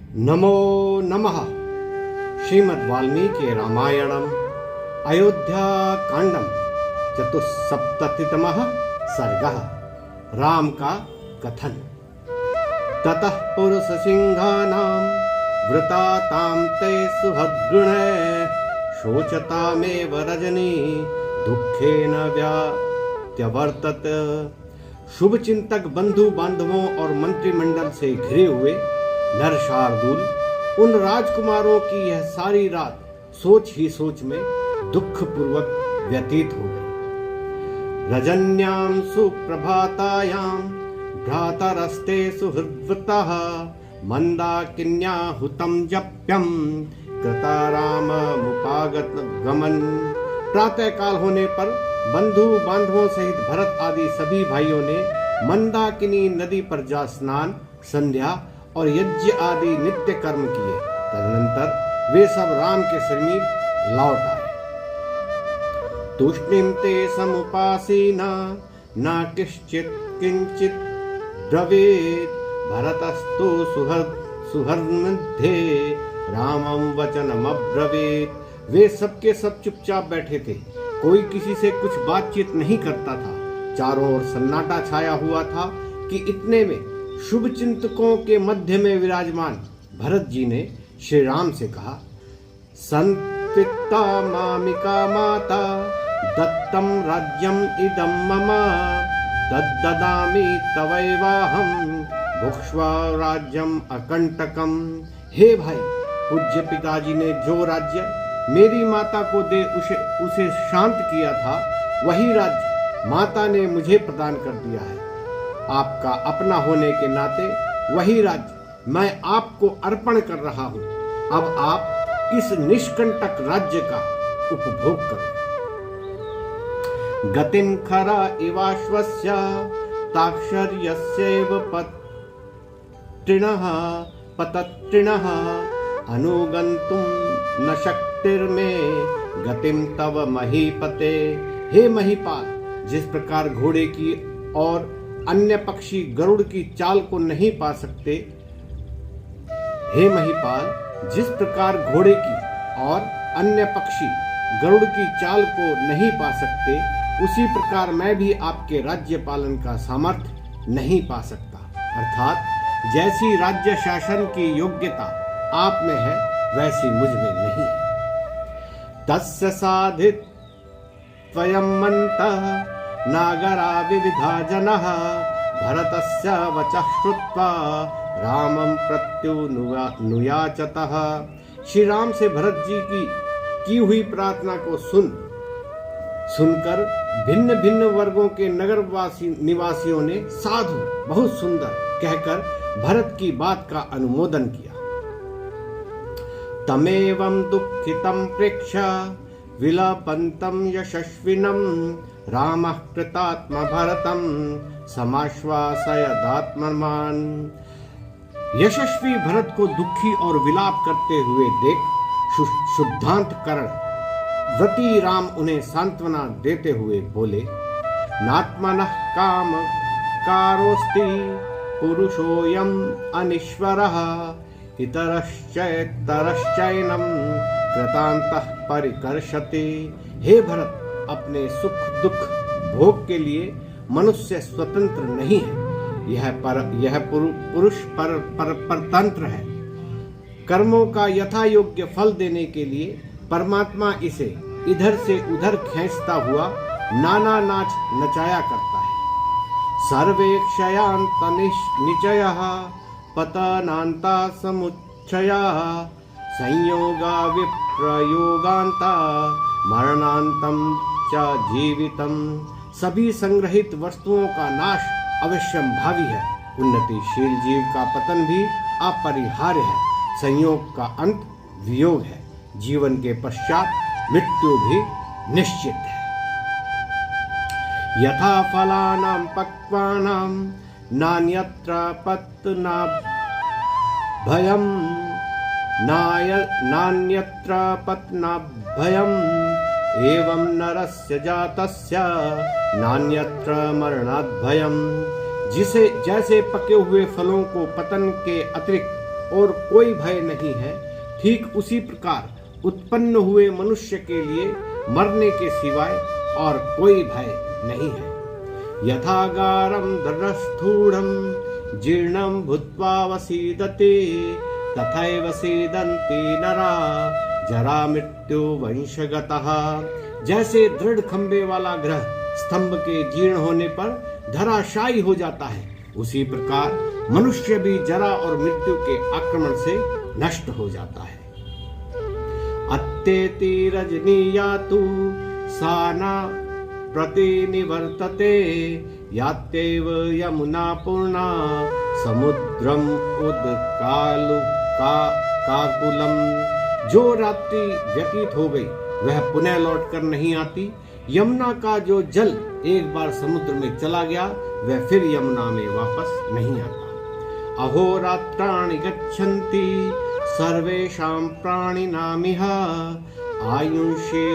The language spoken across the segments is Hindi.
नमो नमः। श्रीमद् वाल्मीकि रामायणम अयोध्या कांडम चतुस्सप्ततितमः सर्गः। राम का कथन। ततः पुरुष सिंहानां वृता तां ते सुहद्गुणे शोचतामेव रजनी दुखेन व्यत्यवर्तत। शुभ चिंतक बंधु बांधवों और मंत्रिमंडल से घिरे हुए नर शार्दूल उन राजकुमारों की यह सारी रात सोच ही सोच में दुख पूर्वक व्यतीत हो गई। रजन्यां सुप्रभातायां भ्रातरस्ते सुहृद्वतः मंदाकिन्या हुतं जप्यं कृताराममुपागत गमन। प्रातः काल होने पर बंधु बांधवों सहित भरत आदि सभी भाइयों ने मंदाकिनी नदी पर जा स्नान, संध्या और यज्ञ आदि नित्य कर्म किए। तदनंतर वे सब राम के समीप लौट आए। तूष्णीं ते समुपासीना न किंचित किंचित ब्रवीत भरतस्तु सुहृन्मध्ये रामं वचनमब्रवीत। वे सबके सब चुपचाप बैठे थे, कोई किसी से कुछ बातचीत नहीं करता था। चारों ओर सन्नाटा छाया हुआ था कि इतने में शुभ चिंतकों के मध्य में विराजमान भरत जी ने श्री राम से कहा, संतिक्ता मामिका माता दत्तम राज्यम इदं मम तद्ददामि तवैवाहं भुक्ष्वा राज्यम अकंटकम। हे भाई, पूज्य पिताजी ने जो राज्य मेरी माता को दे उसे शांत किया था, वही राज्य माता ने मुझे प्रदान कर दिया है। आपका अपना होने के नाते वही राज्य मैं आपको अर्पण कर रहा हूं। अब आप इस निष्कंटक राज्य का उपभोग करो। गतिं खरा इवाश्वस्य ताक्षर्यस्यैव पतत्रिणः अनुगन्तुं न शक्तिर्मे गतिं तव महीपते। हे महीपाल, जिस प्रकार घोड़े की और अन्य पक्षी गरुड़ की चाल को नहीं पा सकते, हे महीपाल, जिस प्रकार घोड़े की और अन्य पक्षी गरुड़ की चाल को नहीं पा सकते, उसी प्रकार मैं भी आपके राज्य पालन का सामर्थ्य नहीं पा सकता। अर्थात जैसी राज्य शासन की योग्यता आप में है, वैसी मुझ में नहीं है। तस्य साधित त्वयं मन्तः नागरा विविधा जनः भरतस्य वचः श्रुत्वा रामं प्रत्युनुयाचतः। श्री राम से भरत जी की हुई प्रार्थना को सुनकर भिन्न भिन्न वर्गों के नगर निवासियों ने साधु, बहुत सुंदर कहकर भरत की बात का अनुमोदन किया। तमेवं दुःखितं प्रेक्ष्य विलपन्तं यशस्विनं रामः कृतात्मा भरतं समाश्वासयदात्मवान्। यशस्वी भरत को दुखी और विलाप करते हुए देख शुद्धांतकरण व्रती राम उन्हें सांत्वना देते हुए बोले, नात्मनः काम कारोस्ति पुरुषोऽयम् अनीश्वरः इतरश्चैनम कृतान्तः परिकर्षति। हे भरत, अपने सुख दुख भोग के लिए मनुष्य स्वतंत्र नहीं है, यह पुरुष परतंत्र है। कर्मों का यथा योग्य फल देने के लिए परमात्मा इसे इधर से उधर खींचता हुआ नाना नाच नचाया करता है। सर्वे क्षयांत निचयः पतनान्ता समुच्चयः संयोगा विप्रयोगान्ता मरणान्तं च जीवितम। सभी संग्रहित वस्तुओं का नाश अवश्यंभावी है, उन्नतिशील जीव का पतन भी अपरिहार्य है, संयोग का अंत वियोग है, जीवन के पश्चात मृत्यु भी निश्चित है। यथा फलानां पक्वानां नान्यत्र पतनाभयं नान्यत्र पतनाभयम् एवं नरस्य जातस्य नान्यत्र मरणात् भयम्। जिसे जैसे पके हुए फलों को पतन के अतिरिक्त और कोई भय नहीं है, ठीक उसी प्रकार उत्पन्न हुए मनुष्य के लिए मरने के सिवाय और कोई भय नहीं है। यथागारं दृढस्थूढं जीर्णं भूत्वा वसीदते तथैव सीदन्ति नरा जरा मृत्यु वंशगतः। जैसे दृढ़ खंबे वाला ग्रह स्तंभ के जीर्ण होने पर धराशायी हो जाता है, उसी प्रकार मनुष्य भी जरा और मृत्यु के आक्रमण से नष्ट हो जाता है। अत्येति रजनीयातु साना प्रतिनिवर्तते यात्यैव यमुना पूर्णा समुद्रम उदकालु काकुलम। जो रात्रि व्यतीत हो गई वह पुनः लौटकर नहीं आती। यमुना का जो जल एक बार समुद्र में चला गया वह फिर यमुना में वापस नहीं आता। अहोरात्राणि गच्छन्ति सर्वेषां प्राणिनामिह आयुष्ये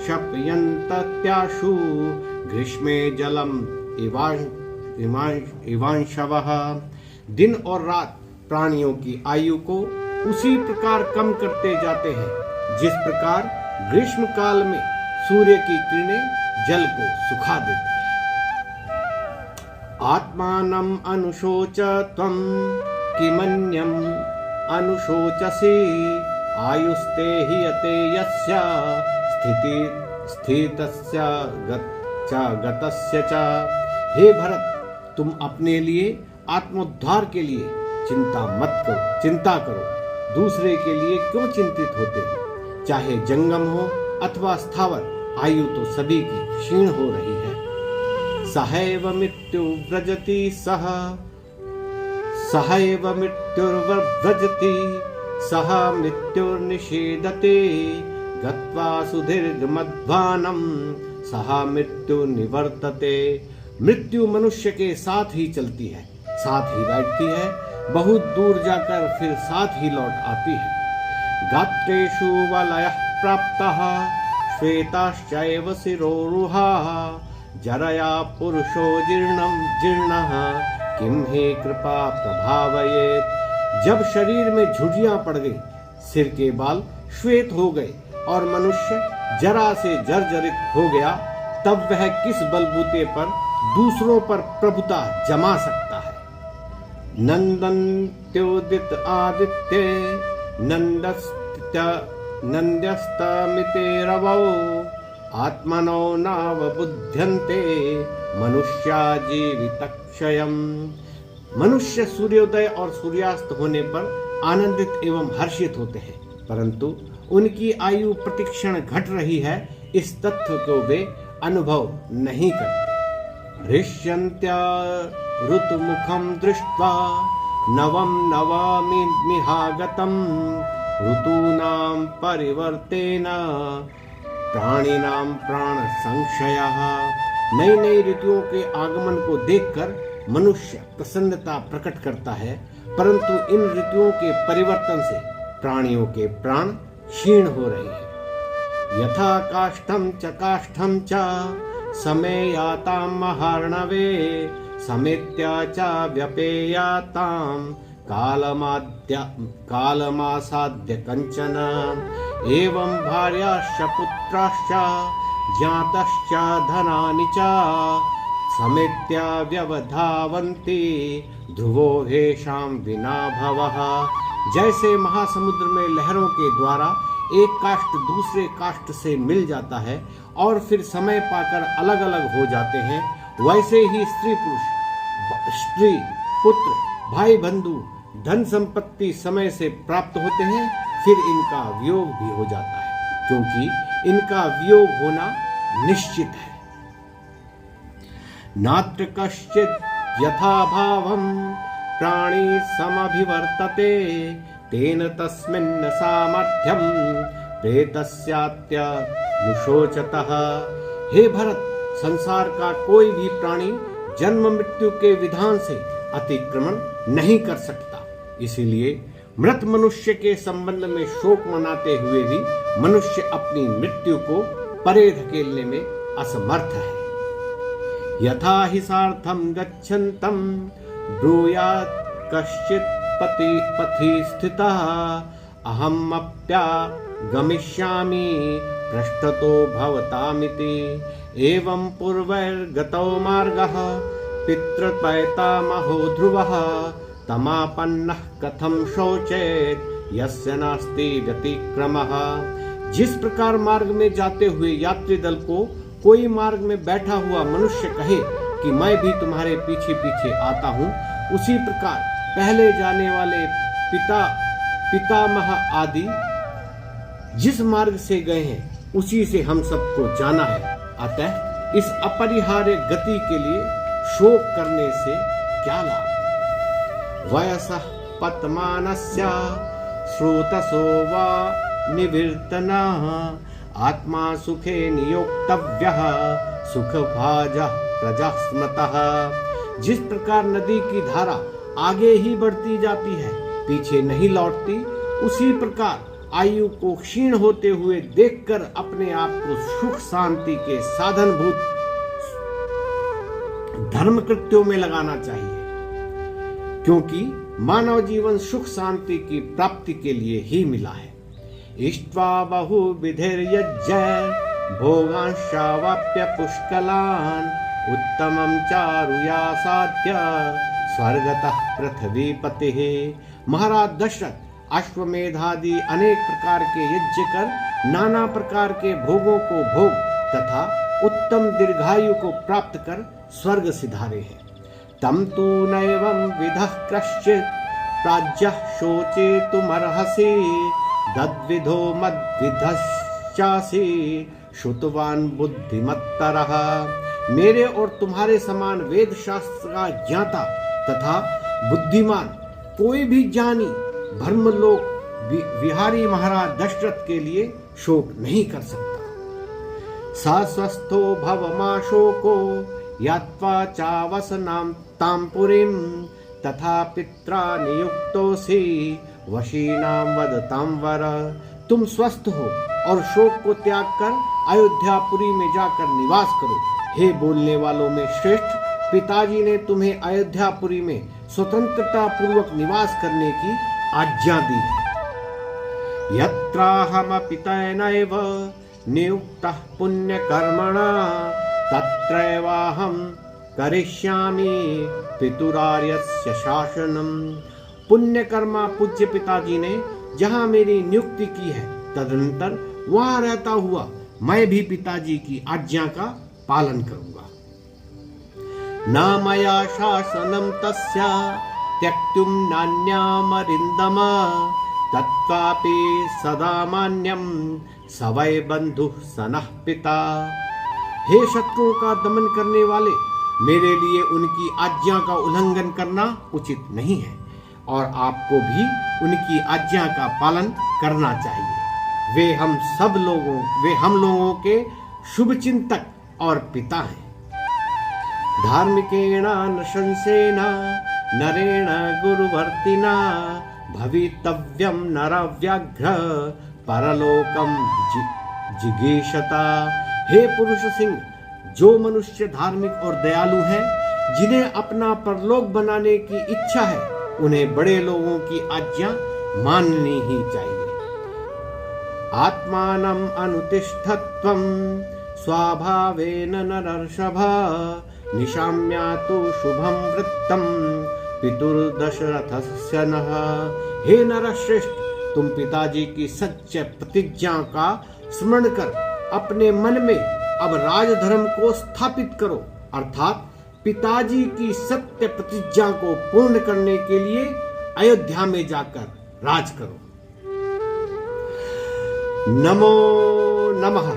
शपयन्तत्याशु ग्रीष्मे जलम इवांशवः। दिन और रात प्राणियों की आयु को उसी प्रकार कम करते जाते हैं जिस प्रकार ग्रीष्म काल में सूर्य की किरणें जल को सुखा देती हैं। आत्मानम् अनुशोच त्वं किमन्यम् अनुशोचसि आयुस्ते हीयते यस्य स्थितस्य गतस्य च। हे भरत, तुम अपने लिए आत्मोद्धार के लिए चिंता करो, दूसरे के लिए क्यों चिंतित होते हो? चाहे जंगम हो अथवा स्थावर, आयु तो सभी की क्षीण हो रही है। सहैव मृत्यु व्रजति सहैव मृत्युर्व्रजति सह मृत्युर्निषेदते गत्वा सुदीर्घमध्वानं सह मृत्यु निवर्तते। मृत्यु मनुष्य के साथ ही चलती है, साथ ही बैठती है, बहुत दूर जाकर फिर साथ ही लौट आती है। गात्रेषु वलयः प्राप्तः श्वेताश्चैव शिरोरुहाः जरया पुरुषो जीर्णः किम हे कृपा प्रभावयेत्। जब शरीर में झुर्रियां पड़ गई, सिर के बाल श्वेत हो गए और मनुष्य जरा से जर्जरित हो गया, तब वह किस बलबूते पर दूसरों पर प्रभुता जमा सकता है। नंदन्त्योदित आदित्य नंद्यस्तमिते रवौ आत्मनो नावबुध्यन्ते मनुष्या जीवितक्षयम्। मनुष्य सूर्योदय और सूर्यास्त होने पर आनंदित एवं हर्षित होते हैं, परंतु उनकी आयु प्रतिक्षण घट रही है, इस तथ्य को वे अनुभव नहीं करते। हृष्यन्त्या ऋतुमुखं दृष्ट्वा नवं नवमिहागतम् ऋतूनां परिवर्तेन प्राणिनां प्राण संशयः। नई नई ऋतुओं के आगमन को देखकर मनुष्य प्रसन्नता प्रकट करता है, परंतु इन ऋतुओं के परिवर्तन से प्राणियों के प्राण क्षीण हो रहे हैं। यथा काष्ठं च समेयातां महार्णवे समेत्या च व्यपेयातां कालमासाद्य कंचन एवं भार्याश्च पुत्राश्च ज्ञातश्च धनानि च समेत्या व्यवधावन्ति ध्रुवो हेषां विना भवः। जैसे महासमुद्र में लहरों के द्वारा एक काष्ठ दूसरे काष्ठ से मिल जाता है और फिर समय पाकर अलग अलग हो जाते हैं, वैसे ही स्त्री पुत्र भाई बंधु धन संपत्ति समय से प्राप्त होते हैं, फिर इनका वियोग भी हो जाता है, क्योंकि इनका वियोग होना निश्चित है। नात्र कश्चित् यथा भावं प्राणी समभिवर्तते तेन तस्मिन् सामर्थ्यं प्रेतस्यात्य नुशोचतः। हे भरत, संसार का कोई भी प्राणी जन्म मृत्यु के विधान से अतिक्रमण नहीं कर सकता, इसीलिए मृत मनुष्य के संबंध में शोक मनाते हुए भी मनुष्य अपनी मृत्यु को परे धकेलने में असमर्थ है। यथा हि सार्थं गच्छन्तं ब्रूयात् कश्चित् पथि स्थितः अहमप्यागमिष्यामि पृष्ठतो भवतामिति। एवं पूर्वैर्गतो मार्गः पितृपैतामहो ध्रुवः तमापन्नः कथं शोचेत् यस्य नास्ति व्यतिक्रमः। जिस प्रकार मार्ग में जाते हुए यात्री दल को कोई मार्ग में बैठा हुआ मनुष्य कहे कि मैं भी तुम्हारे पीछे पीछे आता हूँ, उसी प्रकार पहले जाने वाले पितामह आदि जिस मार्ग से गए हैं उसी से हम सबको जाना है। अतः इस अपरिहार्य गति के लिए शोक करने से क्या लाभ। वयसः पतमानस्य श्रोतसो वा निवर्तनः आत्मा सुखे नियोक्तव्यः सुखभाजः प्रजः स्मृतः। जिस प्रकार नदी की धारा आगे ही बढ़ती जाती है, पीछे नहीं लौटती, उसी प्रकार आयु को क्षीण होते हुए देखकर अपने आप को सुख शांति के साधनभूत धर्म कृत्यों में लगाना चाहिए, क्योंकि मानव जीवन सुख शांति की प्राप्ति के लिए ही मिला है। इष्ट्वा बहुविधिर्यज्ञ भोगांशावाप्य पुष्कलान् उत्तमं चारुया साध्य स्वर्गतः पृथ्वीपतिः। महाराज दशरथ अश्वमेधादि अनेक प्रकार के यज्ञ कर नाना प्रकार के भोगों को भोग तथा उत्तम दीर्घायु को प्राप्त कर स्वर्ग सिधारे हैं। तम तु नैवं विदः कश्चित् प्राज्ञः शोचेतुमर्हसि तद्विधो मद्विधश्चासि श्रुतवान् बुद्धिमत्तरः। मेरे और तुम्हारे समान वेद शास्त्र का ज्ञाता तथा बुद्धिमान कोई भी ज्ञानी ब्रह्मलोक विहारी महाराज दशरथ के लिए शोक नहीं कर सकता। सस्वस्थो भवमाशोको यात्वा चावसनां तांपुरीं तथा पित्रा नियुक्तोसि वशीनां वदतां वर। तुम स्वस्थ हो और शोक को त्याग कर अयोध्यापुरी में जाकर निवास करो। हे बोलने वालों में श्रेष्ठ, पिताजी ने तुम्हें अयोध्यापुरी में स्वतंत्रता पूर्वक निवास करने की आज्ञा दी है। यत्राहमपि तेनैव नियुक्तः पुण्यकर्मणा तत्रैवाहं करिष्यामि पितुरार्यस्य शासनम्। पुण्यकर्मा पूज्य पिताजी ने जहाँ मेरी नियुक्ति की है, तदनंतर वहाँ रहता हुआ मैं भी पिताजी की आज्ञा का पालन करूंगा। न मया शासनं तस्य त्यक्तुं नान्यमरिन्दम तत्त्वापि सदा मान्यं स वै बन्धुः स नः पिता। हे शत्रुओं का दमन करने वाले, मेरे लिए उनकी आज्ञा का उल्लंघन करना उचित नहीं है और आपको भी उनकी आज्ञा का पालन करना चाहिए। वे हम लोगों के शुभ चिंतक और पिता हैं। धार्मिकेण नृशंसेन नरेण गुरुवर्तिना भवितव्यं नरव्याघ्र परलोकम जिगीषता। हे पुरुष सिंह, जो मनुष्य धार्मिक और दयालु हैं, जिन्हें अपना परलोक बनाने की इच्छा है, उन्हें बड़े लोगों की आज्ञा माननी ही चाहिए। आत्मानं अनुतिष्ठत्वं स्वाभावेन नरर्षभ निशाम्यातु शुभं वृत्तं पितुर्दशरथस्य नः। हे नरश्रेष्ठ, तुम पिताजी की सच्चे प्रतिज्ञा का स्मरण कर अपने मन में अब राजधर्म को स्थापित करो, अर्थात पिताजी की सत्य प्रतिज्ञा को पूर्ण करने के लिए अयोध्या में जाकर राज करो। नमो नमः।